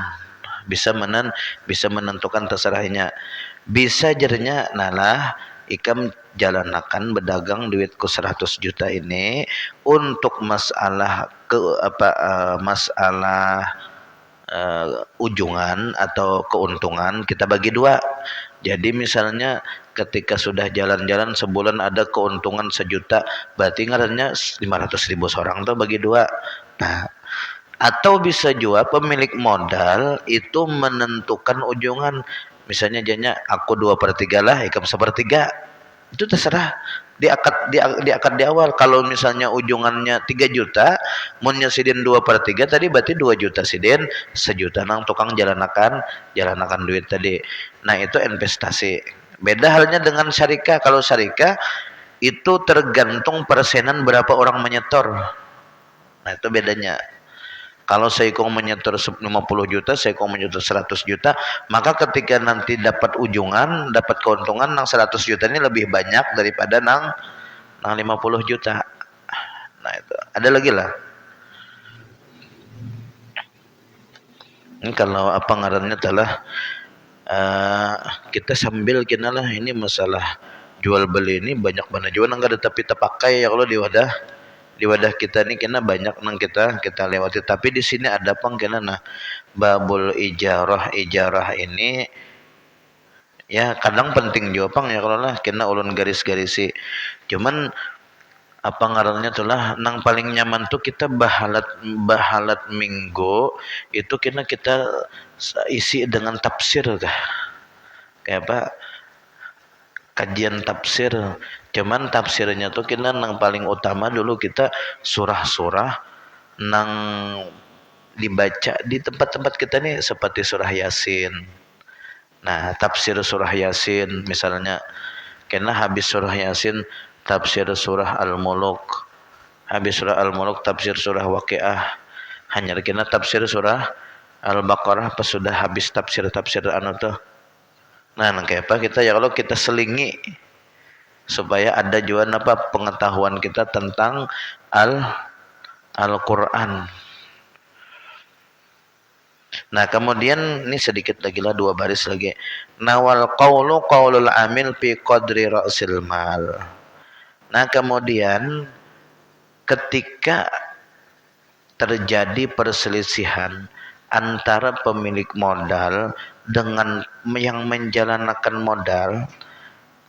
terserahnya. Bisa jadinya nalah ikam jalanakan berdagang duitku 100 juta ini untuk masalah ujungan atau keuntungan kita bagi dua. Jadi misalnya ketika sudah jalan-jalan sebulan ada keuntungan 1 juta, berarti ngarannya 500.000 seorang tuh bagi dua. Nah, atau bisa juga pemilik modal itu menentukan ujungan. Misalnya jadinya aku 2/3 lah, ikam 1/3. Itu terserah diakad di awal. Kalau misalnya ujungannya 3 juta, munnya sidin 2/3 tadi berarti 2 juta sidin, 1 juta nang tukang jalanakan duit tadi. Nah, itu investasi. Beda halnya dengan syarikah. Kalau syarikah itu tergantung persenan berapa orang menyetor. Nah, itu bedanya. Kalau Seikong menyetor 50 juta, Seikong menyetor 100 juta, maka ketika nanti dapat ujungan, dapat keuntungan nang 100 juta ini lebih banyak daripada nang 50 juta. Nah, itu. Ada lagi lah. Ini kalau apa ngarannya telah kita sambil kena lah, ini masalah jual beli ini banyak banget jual enggak ada tapi terpakai ya kalau di wadah kita ini kena banyak nang kita lewati, tapi di sini ada pang kena nah babul ijarah ini ya kadang penting juga pang ya kalau lah kena ulun garis-garisi. Cuman apa ngarannya tuh lah nang paling nyaman tuh kita bahalat minggu itu kena kita isi dengan tafsir kah kayak apa kajian tafsir. Cuman tafsirnya tuh kita nang paling utama dulu kita surah-surah nang dibaca di tempat-tempat kita nih seperti surah Yasin. Nah, tafsir surah Yasin misalnya kena habis surah Yasin tafsir surah Al-Muluk. Habis surah Al-Muluk tafsir surah Waqiah. Hanya kena tafsir surah Al-Baqarah pas sudah habis tafsir anu tuh. Nah, kayak apa kita ya kalau kita selingi supaya ada juga apa pengetahuan kita tentang Al-Qur'an. Nah, kemudian ini sedikit lagi lah 2 baris lagi. Nawal qawlu qawlul amil fi qadri ra'sil mal. Nah, kemudian ketika terjadi perselisihan antara pemilik modal dengan yang menjalankan modal,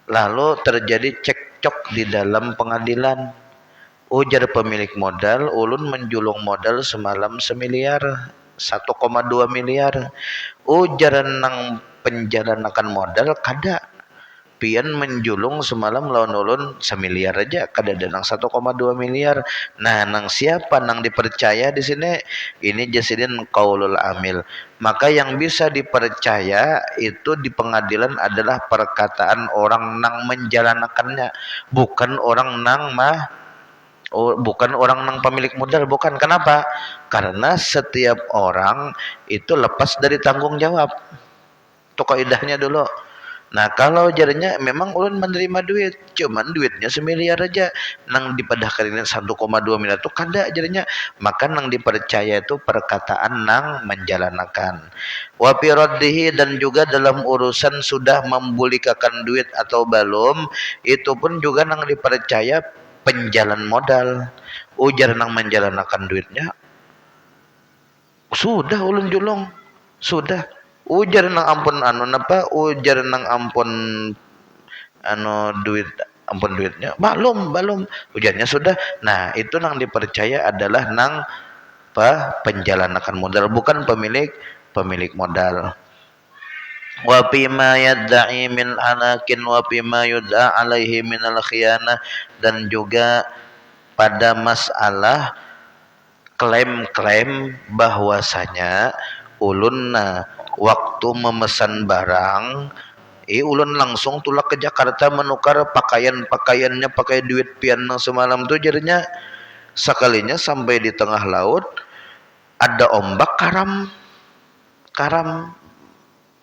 lalu terjadi cekcok di dalam pengadilan. Ujar pemilik modal, ulun menjulung modal semalam 1 miliar. Ujar nang penjalankan modal kada. Pian menjulung semalam lawan ulun 1 miliar aja, kada ada nang 1,2 miliar. Nah, nang siapa nang dipercaya di sini? Ini jasidin qaulul amil. Maka yang bisa dipercaya itu di pengadilan adalah perkataan orang nang menjalankannya, bukan orang nang bukan orang nang pemilik modal, bukan. Kenapa? Karena setiap orang itu lepas dari tanggung jawab. Itu kaidahnya dulu. Nah, kalau jadinya memang ulun menerima duit, cuman duitnya 1 miliar aja, nang dipadahkan 1,2 miliar itu kada jadinya, maka nang dipercaya itu perkataan nang menjalankan. Wa fi dan juga dalam urusan sudah membulikakan duit atau belum, itu pun juga nang dipercaya penjalan modal. Ujar nang menjalankan duitnya, sudah ulun julung, sudah. Ujar nang ampun ujar nang ampun ampun duitnya belum ujarnya sudah. Nah, itu nang dipercaya adalah nang penjalankan modal, bukan pemilik modal. Wa bima yad'i min anakin wa bima yud'a alaihi min al-khiyanah, dan juga pada masalah klaim-klaim bahwasanya ulun waktu memesan barang ulun langsung tulak ke Jakarta menukar pakaiannya pakai duit pian semalam tuh, jadinya sekalinya sampai di tengah laut ada ombak karam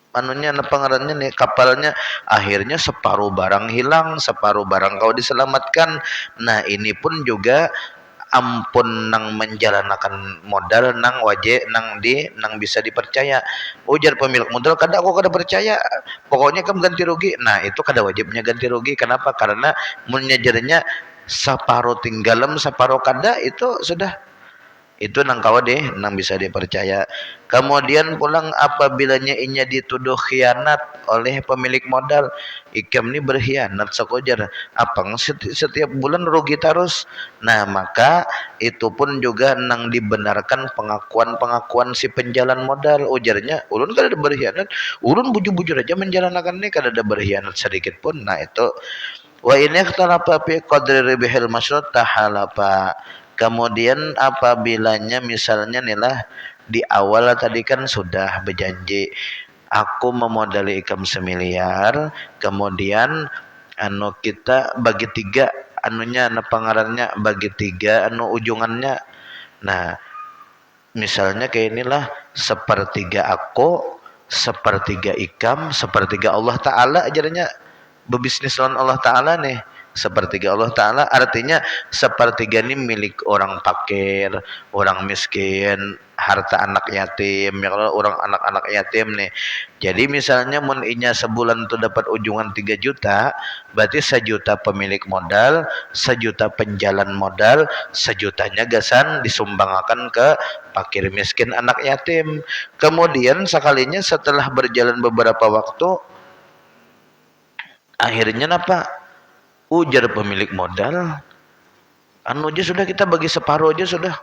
anunya pengarannya nih kapalnya, akhirnya separuh barang hilang, separuh barang kau diselamatkan. Nah, ini pun juga ampun nang menjalankan modal nang nang bisa dipercaya. Ujar pemilik modal, kada aku kada percaya, pokoknya kamu ganti rugi. Nah, itu kada wajibnya ganti rugi. Kenapa? Karena munnya jadinya separuh tinggalem separuh kada, itu sudah Itu nang kawa deh, nang bisa dipercaya. Kemudian pulang apabila inya dituduh khianat oleh pemilik modal, ikam ini berkhianat sekojar. Apang setiap bulan rugi terus. Nah, maka itu pun juga nang dibenarkan pengakuan-pengakuan si penjalan modal. Ujarnya, ulun kada ada berkhianat, ulun bujur-bujur aja menjalankan ini, kada ada berkhianat sedikit pun. Nah, itu wa ini ikhtalafa fi qadri ribhil masyrut tahalafa. Kemudian apabilanya misalnya nilah di awal tadi kan sudah berjanji aku memodali ikam 1 miliar, kemudian anu kita bagi 3, anunya anu pangarannya bagi 3 anu ujungannya. Nah, misalnya kayak inilah 1/3 aku, 1/3 ikam, 1/3 Allah Ta'ala ajarnya berbisnis lawan Allah Ta'ala nih. 1/3 Allah Ta'ala artinya 1/3 ini milik orang fakir, orang miskin, harta anak yatim. Ya kalau orang anak-anak yatim nih, jadi misalnya mun inya sebulan tuh dapat ujungan 3 juta, berarti 1 juta pemilik modal, 1 juta penjalan modal, 1 jutanya gasan disumbangkan ke fakir miskin anak yatim. Kemudian sekalinya setelah berjalan beberapa waktu, akhirnya apa? Ujar pemilik modal, anu aja sudah kita bagi separuh aja sudah.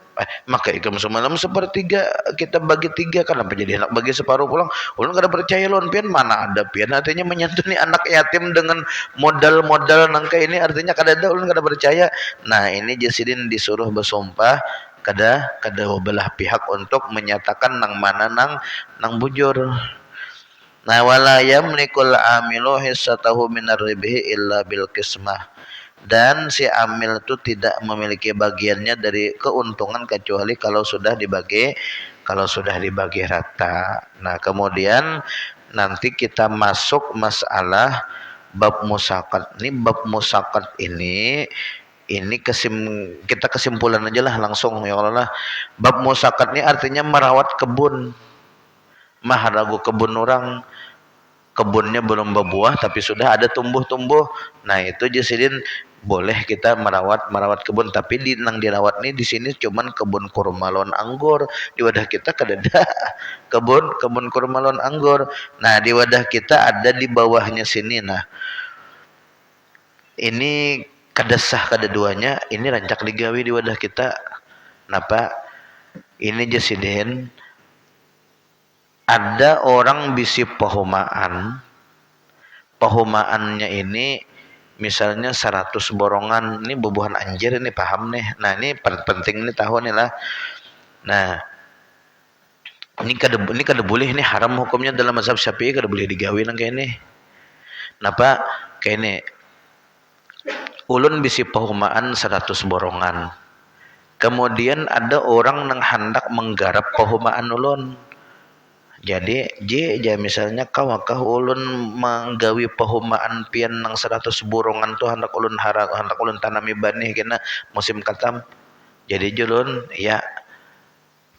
Maka ikam semalam 1/3 kita bagi 3, kenapa jadi anak bagi separuh pulang? Ulun kada percaya lon pian, mana ada pian artinya menyantuni anak yatim dengan modal-modal nangka ini, artinya kada ada, ulun kada percaya. Nah, ini Jasidin disuruh bersumpah kada belah pihak untuk menyatakan nang mana nang bujur. Nah, wala yamlikul amilu hissatahu minar ribhi illa bil qismah. Dan si amil itu tidak memiliki bagiannya dari keuntungan kecuali kalau sudah dibagi rata. Nah, kemudian nanti kita masuk masalah bab musakat. Ini bab musakat ini kita kesimpulan aja lah langsung ya Allah. Bab musakat ini artinya merawat kebun. Maharagu kebun orang, kebunnya belum berbuah tapi sudah ada tumbuh-tumbuh. Nah, itu Jasidin boleh kita merawat kebun, tapi nang dirawat nih di sini cuman kebun kurma lawan anggur. Di wadah kita kada ada kebun kurma lawan anggur. Nah, di wadah kita ada di bawahnya sini. Nah, ini kada sah kada duanya, ini rancak digawi di wadah kita. Napa? Ini Jasidin ada orang bisi pahumaannya ini misalnya 100 borongan, ini bubuhan anjir ini paham nih. Nah, ini penting nih tahu nih lah. Nah, ini kada boleh, ini haram hukumnya dalam mazhab Syafi'i, kada boleh digawe nang kayak ini. Napa? Kayak ini ulun bisi pahumaan 100 borongan. Kemudian ada orang nang hendak menggarap pahumaan ulun. Jadi misalnya kawakah ulun menggawi pahumaan pian nang 100 borongan tuh hendak ulun tanami banih kena musim katam. Jadi julun ya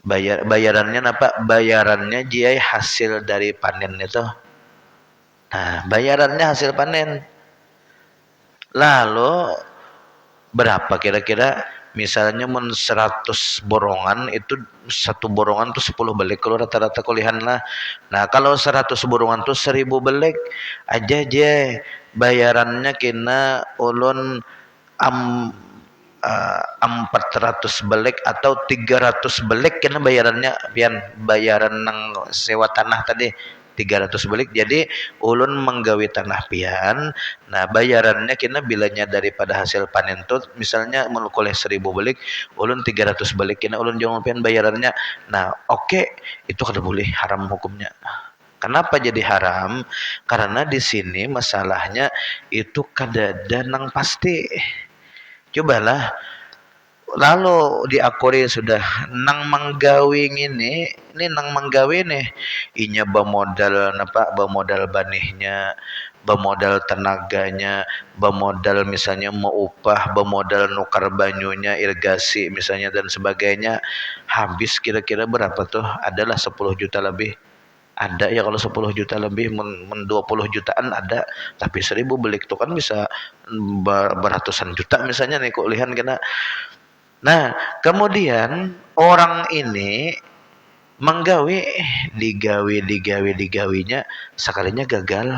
bayarannya apa? Bayarannya jia hasil dari panen itu. Nah, bayarannya hasil panen. Lalu berapa kira-kira? Misalnya 100 borongan itu 1 borongan tuh 10 belik kalau rata-rata kulihan lah. Nah, kalau 100 borongan tuh 1000 belik aja bayarannya kena ulun 400 belik atau 300 belik kena bayarannya pian bayaran nang sewa tanah tadi 300 belik. Jadi ulun menggawi tanah pian, nah bayarannya kena bilanya daripada hasil panen tuh misalnya mengukulih 1000 belik, ulun 300 belik kena ulun jong pian bayarannya. Nah, oke, itu kada boleh, haram hukumnya. Kenapa jadi haram? Karena di sini masalahnya itu kada ada nang pasti. Cobalah lalu diakuri sudah nang menggawing ini nang menggawi nih inya bemodal banihnya, bemodal tenaganya, bemodal misalnya mau upah, bemodal nukar banyunya, irigasi misalnya dan sebagainya. Habis kira-kira berapa tuh? Adalah 10 juta lebih. Ada ya kalau 10 juta lebih 20 jutaan ada, tapi 1000 belik tuh kan bisa beratusan juta misalnya nih kok lihat kena. Nah, kemudian orang ini menggawe, digawinya sekalinya gagal.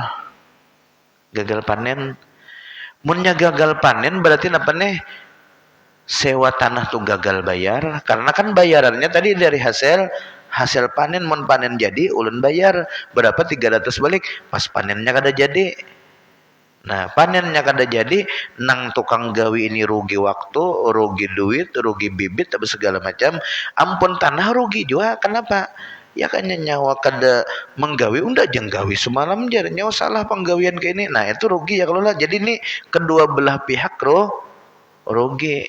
Gagal panen. Munnya gagal panen berarti apa nih? Sewa tanah tuh gagal bayar karena kan bayarannya tadi dari hasil panen, mun panen jadi ulun bayar berapa 300 balik, pas panennya kada jadi. Nah, panennya kada jadi, nang tukang gawi ini rugi waktu, rugi duit, rugi bibit, tapi segala macam. Ampun tanah rugi juga. Kenapa? Ya kan nyawa kada menggawi, unda jeng gawi semalam jar nyawa salah penggawian kayak ini. Nah, itu rugi ya kalau lah. Jadi ini kedua belah pihak rugi.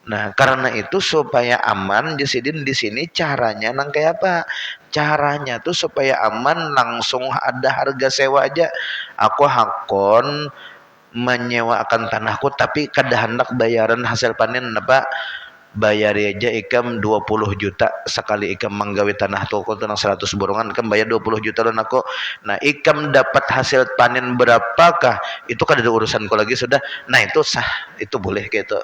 Nah, karena itu supaya aman, Jasidin di sini caranya nang kayak apa? Caranya tuh supaya aman langsung ada harga sewa aja. Aku hakon menyewakan tanahku tapi kada hendak bayaran hasil panen apa? Bayar aja ikam 20 juta sekali ikam menggawe tanah toko tenang 100 borongan ikam bayar 20 juta dan aku. Nah, ikam dapat hasil panen berapakah? Itu kada ada urusanku lagi sudah. Nah, itu sah, itu boleh gitu.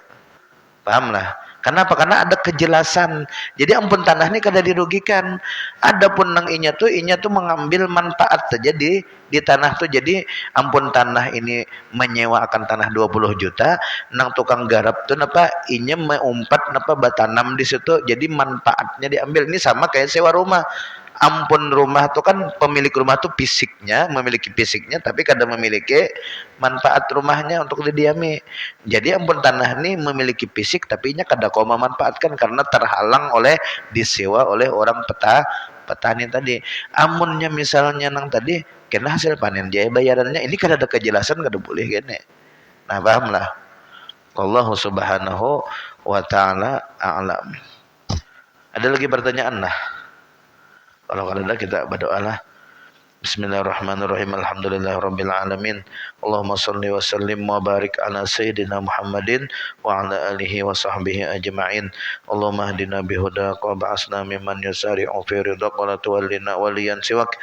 Paham lah. Kenapa? Karena ada kejelasan. Jadi ampun tanah ini kada dirugikan. Adapun nang inya tuh mengambil manfaat saja di tanah tuh. Jadi ampun tanah ini menyewa akan tanah 20 juta, nang tukang garap tuh napa inya meumpat napa batanam di situ. Jadi manfaatnya diambil. Ini sama kayak sewa rumah. Ampun rumah tuh kan pemilik rumah tuh fisiknya memiliki fisiknya tapi kadang memiliki manfaat rumahnya untuk didiami. Jadi ampun tanah ini memiliki fisik tapi nya kada kau memanfaatkan karena terhalang oleh disewa oleh orang petani tadi. Amunnya misalnya nang tadi kena hasil panen dia bayarannya ini kada ada kejelasan kada boleh gini. Nah, paham lah. Allah subhanahu wa ta'ala a'lam. Ada lagi pertanyaan lah? Kalau ada kita berdoalah. Bismillahirrahmanirrahim. Alhamdulillahirabbil alamin. Allahumma shalli wa sallim wa barik ala sayyidina Muhammadin wa ala alihi wa sahbihi ajma'in. Allahumma hdina bihudaka wa ba'asna mimman yusari'u fi ridhaka wa la tuwallina waliyan siwak.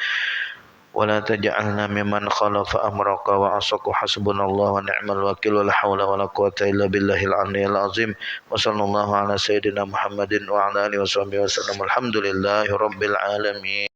ولا تجعلنا ممن خالف أمرك وعصك حسبنا الله ونعم الوكيل ولا حول ولا قوة إلا بالله العلي العظيم وصلى الله على سيدنا محمد وعلى آله وصحبه وسلم الحمد لله رب العالمين.